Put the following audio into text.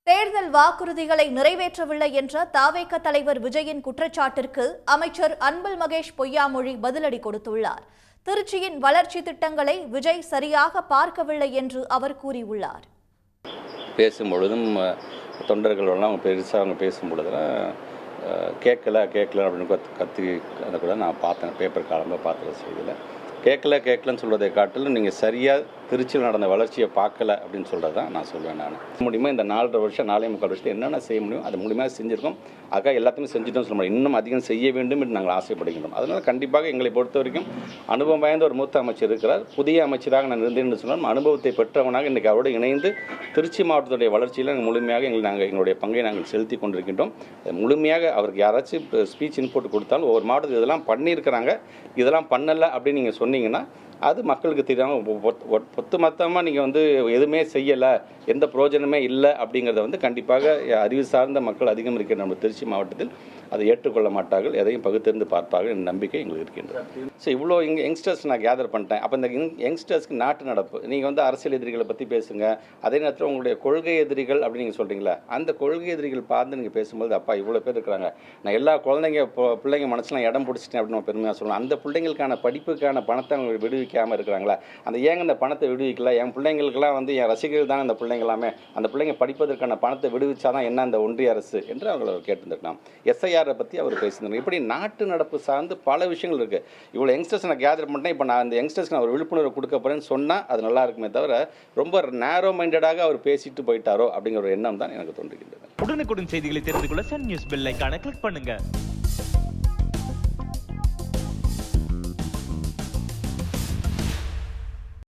தேர்தல் வாக்குறுதிகளை நிறைவேற்றவில்லை என்ற தவேக தலைவர் விஜயின் குற்றச்சாட்டிற்கு அமைச்சர் அன்பில் மகேஷ் பொய்யாமொழி பதிலடி கொடுத்துள்ளார். திருச்சியின் வளர்ச்சி திட்டங்களை விஜய் சரியாக பார்க்கவில்லை என்று அவர் கூறியுள்ளார். பேசும்பொழுதும் தொண்டர்களெல்லாம் அவங்க பெருசாக அவங்க பேசும்பொழுதுலாம் கேட்கல அப்படின்னு கத்தி அதை கூட நான் பார்த்தேன். பேப்பர் காலமாக பார்த்துற செய்தியில் கேட்கலன்னு சொல்வதை காட்டிலும் நீங்கள் சரியாக திருச்சியில் நடந்த வளர்ச்சியை பார்க்கல அப்படின்னு சொல்கிறது தான் நான் சொல்வேன். நான் முடியுமா இந்த 4.5 வருஷம் 4.25 வருஷத்தில் என்னென்ன செய்ய முடியும் அது மூலியமாக செஞ்சுருக்கோம். அதுக்காக எல்லாத்தையுமே செஞ்சுட்டோம் சொல்ல முடியும். இன்னும் அதிகம் செய்ய வேண்டும் என்று நாங்கள் ஆசைப்படுகின்றோம். அதனால் கண்டிப்பாக எங்களை பொறுத்த வரைக்கும் அனுபவம் வாய்ந்த ஒரு மூத்த அமைச்சர் இருக்கிறார். புதிய அமைச்சராக நான் இருந்தேன் என்று சொன்னால் அனுபவத்தை பெற்றவனாக இன்றைக்கி அவரோடு இணைந்து திருச்சி மாவட்டத்துடைய வளர்ச்சியில் முழுமையாக எங்களுடைய பங்கை நாங்கள் செலுத்தி கொண்டிருக்கின்றோம். முழுமையாக அவருக்கு யாராச்சும் ஸ்பீச் இன்புட் கொடுத்தாலும் ஒவ்வொரு மாவட்டத்தில் இதெல்லாம் பண்ணியிருக்கிறாங்க, இதெல்லாம் பண்ணலை அப்படின்னு நீங்கள் சொன்னீங்கன்னா அது மக்களுக்கு தெரியாமல் ஒட்டுமொத்தமாக நீங்கள் எதுவுமே செய்யலை, எந்த பிரயோஜனமே இல்லை அப்படிங்கிறத கண்டிப்பாக அறிவு சார்ந்த மக்கள் அதிகம் இருக்கிற நம்ம திருச்சி மாவட்டத்தில் அதை ஏற்றுக்கொள்ள மாட்டார்கள். எதையும் பகுத்தறிந்து பார்ப்பார்கள் என்ற நம்பிக்கை எங்களுக்கு இருக்கின்றது. ஸோ இவ்வளோ யங்ஸ்டர்ஸ் நான் கேதர் பண்ணிட்டேன். அப்போ இந்த யங்ஸ்டர்ஸ்க்கு நாட்டு நடப்பு நீங்கள் அரசியல் எதிரிகளை பற்றி பேசுங்க. அதே நேரத்தில் உங்களுடைய கொள்கை எதிரிகள் அப்படின்னு நீங்கள் சொல்கிறீங்களா, அந்த கொள்கை எதிரிகள் பார்த்து நீங்கள் பேசும்போது அப்பா இவ்வளோ பேர் இருக்கிறாங்க, நான் எல்லா பிள்ளைங்க மனசுலாம் இடம் பிடிச்சிட்டேன் அப்படின்னு பெருமையாக சொல்லலாம். அந்த பிள்ளைங்களுக்கான படிப்புக்கான பணத்தை அவங்க விடுவிக்காமல் இருக்கிறாங்களா, அந்த ஏங்க அந்த பணத்தை விடுவிக்கல, என் பிள்ளைங்களுக்கெல்லாம் என் ரசிகர்கள் தான் அந்த பிள்ளைங்களாமே, அந்த பிள்ளைங்க படிப்பதற்கான பணத்தை விடுவிச்சாதான் என்ன அந்த ஒன்றிய அரசு என்று அவர்கள் கேட்டிருந்திருக்கலாம். எஸ்ஐஆரை பற்றி அவர் பேசியிருந்தாங்க. இப்படி நாட்டு நடப்பு சார்ந்து பல விஷயங்கள் இருக்குது. இவ்வளோ யங்ஸ்டர்ஸ் நான் கேதர் பண்ணிட்டேன், இப்போ நான் அந்த யங்ஸ்டர்ஸ்க்கு நான் ஒரு விழிப்புணர்வு கொடுக்க போகிறேன்னு சொன்னால் அது நல்லா இருக்குமே தவிர ரொம்ப நேரோ மைண்டடாக அவர் பேசிட்டு போயிட்டாரோ அப்படிங்கிற ஒரு எண்ணம் தான் எனக்கு தோன்றுகின்றது. உடனுக்குடன் செய்திகளை தெரிந்து கொள்ள சன் நியூஸ் பெல் ஐகானை கிளிக் பண்ணுங்க.